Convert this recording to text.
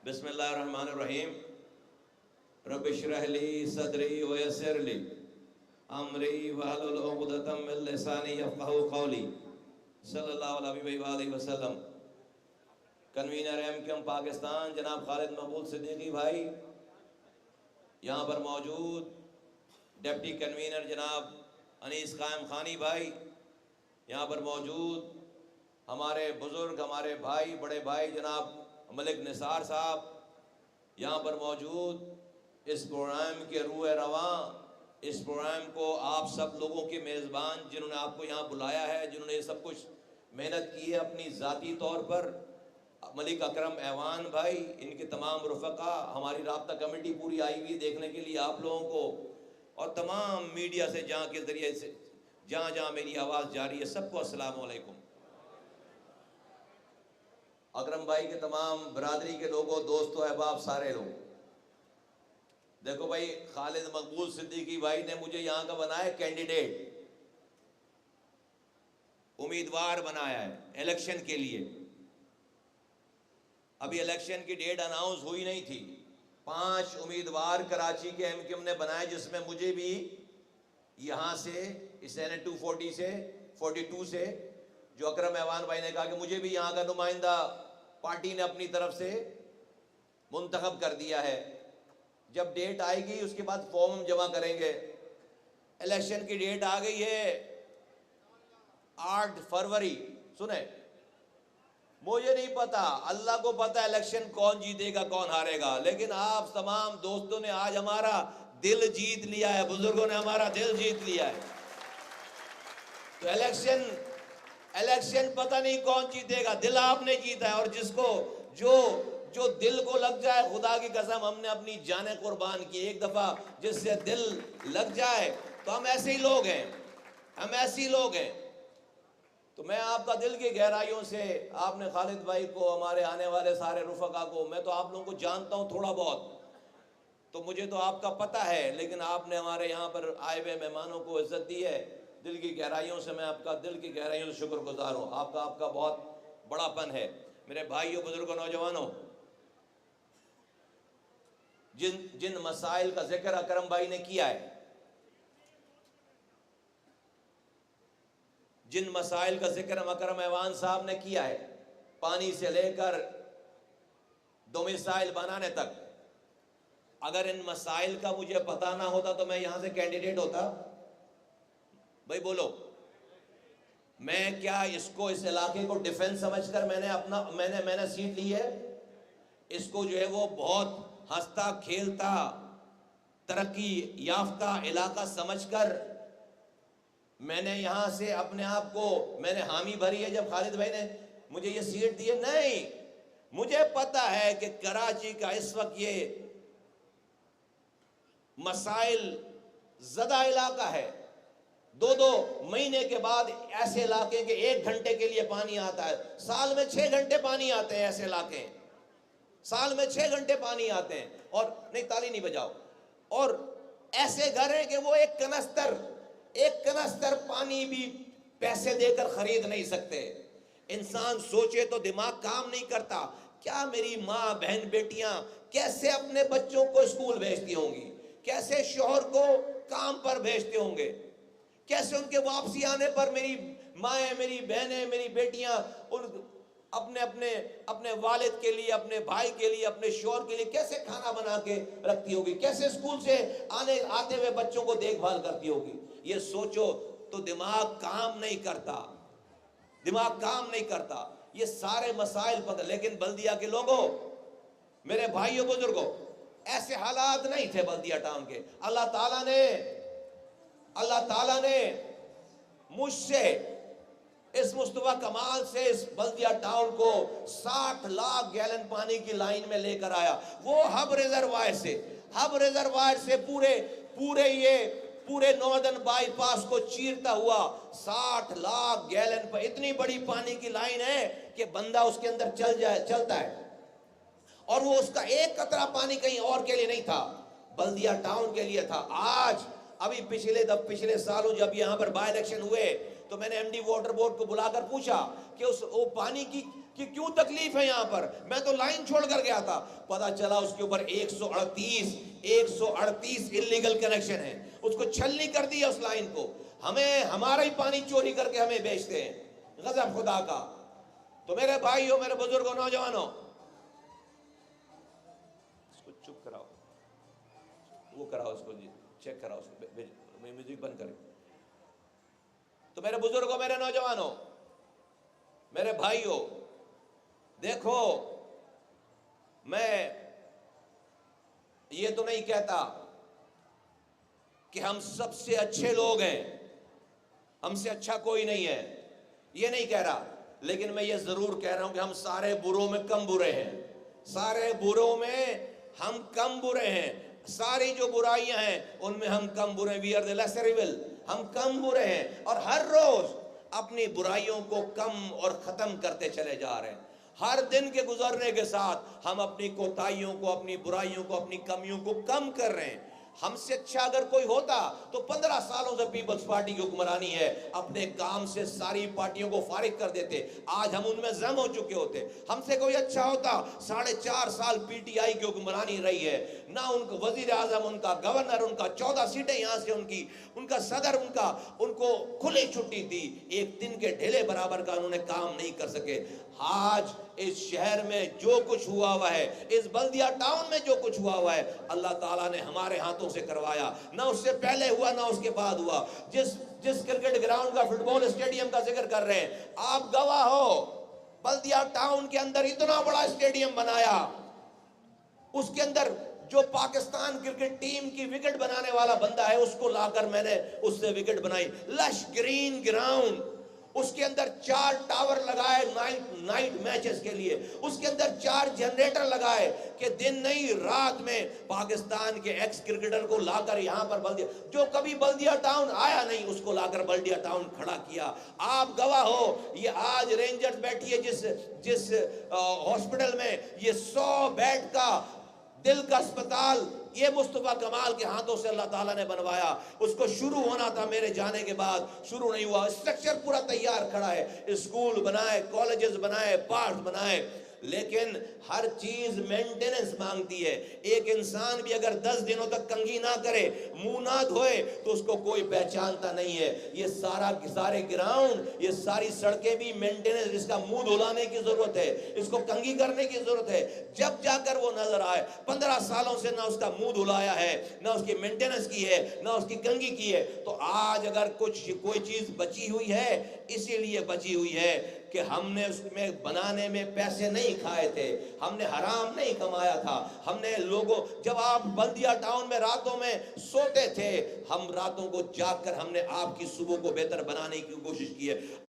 بسم اللہ الرحمن الرحیم رب اشرح لی صدری ویسر لی امری واحلل عقدۃ من لسانی یفقہوا قولی صلی اللہ علیہ وآلہ وسلم۔ Convener M Q M Pakistan جناب خالد مقبول صدیقی بھائی یہاں پر موجود، ڈپٹی کنوینر جناب انیس قائم خانی بھائی یہاں پر موجود، ہمارے بزرگ، ہمارے بھائی، بڑے بھائی جناب ملک نثار صاحب یہاں پر موجود، اس پروگرام کے روح رواں، اس پروگرام کو آپ سب لوگوں کے میزبان جنہوں نے آپ کو یہاں بلایا ہے، جنہوں نے یہ سب کچھ محنت کی ہے اپنی ذاتی طور پر، ملک اکرم ایوان بھائی، ان کے تمام رفقا، ہماری رابطہ کمیٹی پوری آئی ہوئی دیکھنے کے لیے آپ لوگوں کو، اور تمام میڈیا سے جہاں کے ذریعے سے جہاں میری آواز جاری ہے، سب کو السلام علیکم۔ اکرم بھائی کے تمام برادری کے لوگوں، دوستو، احباب، سارے لوگ، دیکھو بھائی، خالد مقبول صدیقی بھائی نے مجھے یہاں کا بنایا کینڈیڈیٹ، امیدوار بنایا ہے الیکشن کے لیے۔ ابھی الیکشن کی ڈیٹ اناؤنس ہوئی نہیں تھی، 5 امیدوار کراچی کے ایم کیو ایم نے بنائے، جس میں مجھے بھی یہاں سے سینٹ 240 سے 42 سے، جو اکرم ایوان بھائی نے کہا کہ مجھے بھی یہاں کا نمائندہ پارٹی نے اپنی طرف سے منتخب کر دیا ہے۔ جب ڈیٹ آئے گی اس کے بعد فارم جمع کریں گے۔ الیکشن کی ڈیٹ آ گئی ہے 8 فروری۔ سنیں، مجھے نہیں پتا، اللہ کو پتا الیکشن کون جیتے گا کون ہارے گا، لیکن آپ تمام دوستوں نے آج ہمارا دل جیت لیا ہے، بزرگوں نے ہمارا دل جیت لیا ہے۔ تو الیکشن پتہ نہیں کون جیتے گا، دل آپ نے جیتا ہے، اور جس کو جو دل کو لگ جائے، خدا کی قسم ہم نے اپنی جانیں قربان کی۔ ایک دفعہ جس سے دل لگ جائے تو ہم ایسے ہی لوگ ہیں، ہم ایسے ہی لوگ ہیں۔ تو میں آپ کا دل کی گہرائیوں سے، آپ نے خالد بھائی کو، ہمارے آنے والے سارے رفقا کو، میں تو آپ لوگوں کو جانتا ہوں تھوڑا بہت، تو مجھے تو آپ کا پتہ ہے، لیکن آپ نے ہمارے یہاں پر آئے ہوئے مہمانوں کو عزت دی ہے۔ دل کی گہرائیوں سے میں آپ کا دل کی گہرائیوں سے شکر گزار ہوں۔ آپ کا بہت بڑا پن ہے۔ میرے بھائیوں، بزرگوں، نوجوانوں، جن مسائل کا ذکر اکرم بھائی نے کیا ہے، جن مسائل کا ذکر اکرم ایوان صاحب نے کیا ہے، پانی سے لے کر ڈومیسائل بنانے تک، اگر ان مسائل کا مجھے پتہ نہ ہوتا تو میں یہاں سے کینڈیڈیٹ ہوتا؟ بھائی بولو، میں کیا اس علاقے کو ڈیفنس سمجھ کر میں نے سیٹ لی ہے؟ اس کو جو ہے وہ بہت ہنستا کھیلتا ترقی یافتہ علاقہ سمجھ کر میں نے یہاں سے اپنے آپ کو میں نے حامی بھری ہے جب خالد بھائی نے مجھے یہ سیٹ دی ہے؟ نہیں، مجھے پتا ہے کہ کراچی کا اس وقت یہ مسائل زدہ علاقہ ہے۔ 2 مہینے کے بعد ایسے علاقے کے 1 گھنٹے کے لیے پانی آتا ہے، سال میں 6 گھنٹے پانی آتے ہیں، ایسے علاقے سال میں 6 گھنٹے پانی آتے ہیں، اور نہیں تالی نہیں بجاؤ، اور ایسے گھر ہیں کہ وہ ایک کنستر پانی بھی پیسے دے کر خرید نہیں سکتے۔ انسان سوچے تو دماغ کام نہیں کرتا۔ کیا میری ماں، بہن، بیٹیاں کیسے اپنے بچوں کو اسکول بھیجتی ہوں گی، کیسے شوہر کو کام پر بھیجتے ہوں گے، کیسے ان کے واپسی آنے پر میری مائیں، میری بہنیں، میری بیٹیاں اپنے والد کے لیے، اپنے بھائی کے لیے، اپنے شوہر کے لیے کیسے کھانا بنا کے رکھتی ہوگی، کیسے اسکول سے آتے ہوئے بچوں کو دیکھ بھال کرتی ہوگی۔ یہ سوچو تو دماغ کام نہیں کرتا، دماغ کام نہیں کرتا۔ یہ سارے مسائل پتہ، لیکن بلدیہ کے لوگوں، میرے بھائیوں، بزرگوں، ایسے حالات نہیں تھے بلدیہ ٹاؤن کے۔ اللہ تعالیٰ نے مجھ سے، اس مصطفیٰ کمال سے، اس بلدیہ ٹاؤن کو 60 لاکھ گیلن پانی کی لائن میں لے کر آیا۔ وہ ہب ریزروائر سے پورے ناردرن بائی پاس کو چیرتا ہوا 60 لاکھ گیلن پر، اتنی بڑی پانی کی لائن ہے کہ بندہ اس کے اندر چلتا ہے، اور وہ اس کا ایک قطرہ پانی کہیں اور کے لیے نہیں تھا، بلدیہ ٹاؤن کے لیے تھا۔ آج ابھی پچھلے سالوں جب یہاں پر بائی الیکشن ہوئے تو میں نے ایم ڈی واٹر بورڈ کو بلا کر پوچھا کہ وہ پانی کی کہ کیوں تکلیف ہے یہاں پر، میں تو لائن چھوڑ کر گیا تھا، پتا چلا اس کے اوپر 138 انلیگل کنیکشن ہے، اس کو چھلنی کر دیا اس لائن کو، ہمیں ہمارا ہی پانی چوری کر کے ہمیں بیچتے ہیں، غضب خدا کا۔ تو میرے بھائیوں، میرے بزرگوں، نوجوانوں، اس کو چپ کراؤ، وہ کراؤ اس کو، جی چیک کراؤ اس کو، میوزک بند کریں۔ تو میرے بزرگوں، میرے نوجوانوں، میرے بھائیوں، دیکھو، میں یہ تو نہیں کہتا کہ ہم سب سے اچھے لوگ ہیں، ہم سے اچھا کوئی نہیں ہے، یہ نہیں کہہ رہا، لیکن میں یہ ضرور کہہ رہا ہوں کہ ہم سارے بروں میں کم برے ہیں، سارے بروں میں ہم کم برے ہیں، ساری جو برائیاں ہیں ان میں ہم کم برے ہیں، we are the lesser evil, ہم کم برے ہیں، اور ہر روز اپنی برائیوں کو کم اور ختم کرتے چلے جا رہے ہیں۔ ہر دن کے گزرنے کے ساتھ ہم اپنی کوتاہیوں کو، اپنی برائیوں کو، اپنی کمیوں کو کم کر رہے ہیں۔ ہم سے اچھا اگر کوئی ہوتا تو 15 سالوں سے پیپلز پارٹی کی حکمرانی ہے، اپنے کام سے ساری پارٹیوں کو فارغ کر دیتے، آج ہم ان میں ضم ہو چکے ہوتے۔ ہم سے کوئی اچھا ہوتا، 4.5 سال پی ٹی آئی کی حکمرانی رہی ہے، نہ ان کا وزیر اعظم، ان کا گورنر، ان کا 14 سیٹیں یہاں سے ان کا صدر، ان کو کھلی چھٹی تھی، ایک دن کے ڈھیلے برابر کا انہوں نے کام نہیں کر سکے۔ آج اس شہر میں جو کچھ ہوا ہے، اس بلدیہ ٹاؤن میں جو کچھ ہوا ہے، اللہ تعالیٰ نے ہمارے ہاتھوں سے کروایا، نہ اس سے پہلے ہوا نہ اس کے بعد ہوا۔ جس کرکٹ گراؤنڈ کا، فٹ بال اسٹیڈیم کا ذکر کر رہے ہیں، آپ گواہ ہو، بلدیہ ٹاؤن کے اندر اتنا بڑا اسٹیڈیم بنایا، اس کے اندر جو پاکستان کرکٹ ٹیم کی وکٹ بنانے والا بندہ ہے، اس کو لا کر میں نے اس سے وکٹ بنائی، لش گرین گراؤنڈ، اس کے اندر 4 ٹاور لگائے نائٹ میچز کے لیے، اس کے اندر 4 جنریٹر لگائے کہ دن نہیں رات میں پاکستان کے ایکس کرکٹر کو لا کر یہاں پر بلدیہ، جو کبھی بلدیہ ٹاؤن آیا نہیں اس کو لا کر بلدیہ ٹاؤن کھڑا کیا۔ آپ گواہ ہو، یہ آج رینجرز بیٹھی ہے جس ہاسپٹل میں، یہ 100 بیڈ کا دل کا اسپتال، یہ مصطفیٰ کمال کے ہاتھوں سے اللہ تعالیٰ نے بنوایا۔ اس کو شروع ہونا تھا میرے جانے کے بعد، شروع نہیں ہوا، اسٹرکچر پورا تیار کھڑا ہے، اسکول بنائے، کالجز بنائے، پارکس بنائے، لیکن ہر چیز مینٹیننس مانگتی ہے۔ ایک انسان بھی اگر 10 دنوں تک کنگھی نہ کرے، منہ نہ دھوئے، تو اس کو کوئی پہچانتا نہیں ہے۔ یہ سارے گراؤنڈ، یہ ساری سڑکیں بھی مینٹیننس، اس کا منہ دھلانے کی ضرورت ہے، اس کو کنگھی کرنے کی ضرورت ہے، جب جا کر وہ نظر آئے۔ 15 سالوں سے نہ اس کا منہ دھلایا ہے، نہ اس کی مینٹیننس کی ہے، نہ اس کی کنگھی کی ہے۔ تو آج اگر کوئی چیز بچی ہوئی ہے، اسی لیے بچی ہوئی ہے کہ ہم نے اس میں بنانے میں پیسے نہیں کھائے تھے، ہم نے حرام نہیں کمایا تھا، ہم نے جب آپ بلدیہ ٹاؤن میں راتوں میں سوتے تھے، ہم راتوں کو جاگ کر ہم نے آپ کی صبح کو بہتر بنانے کی کوشش کی ہے۔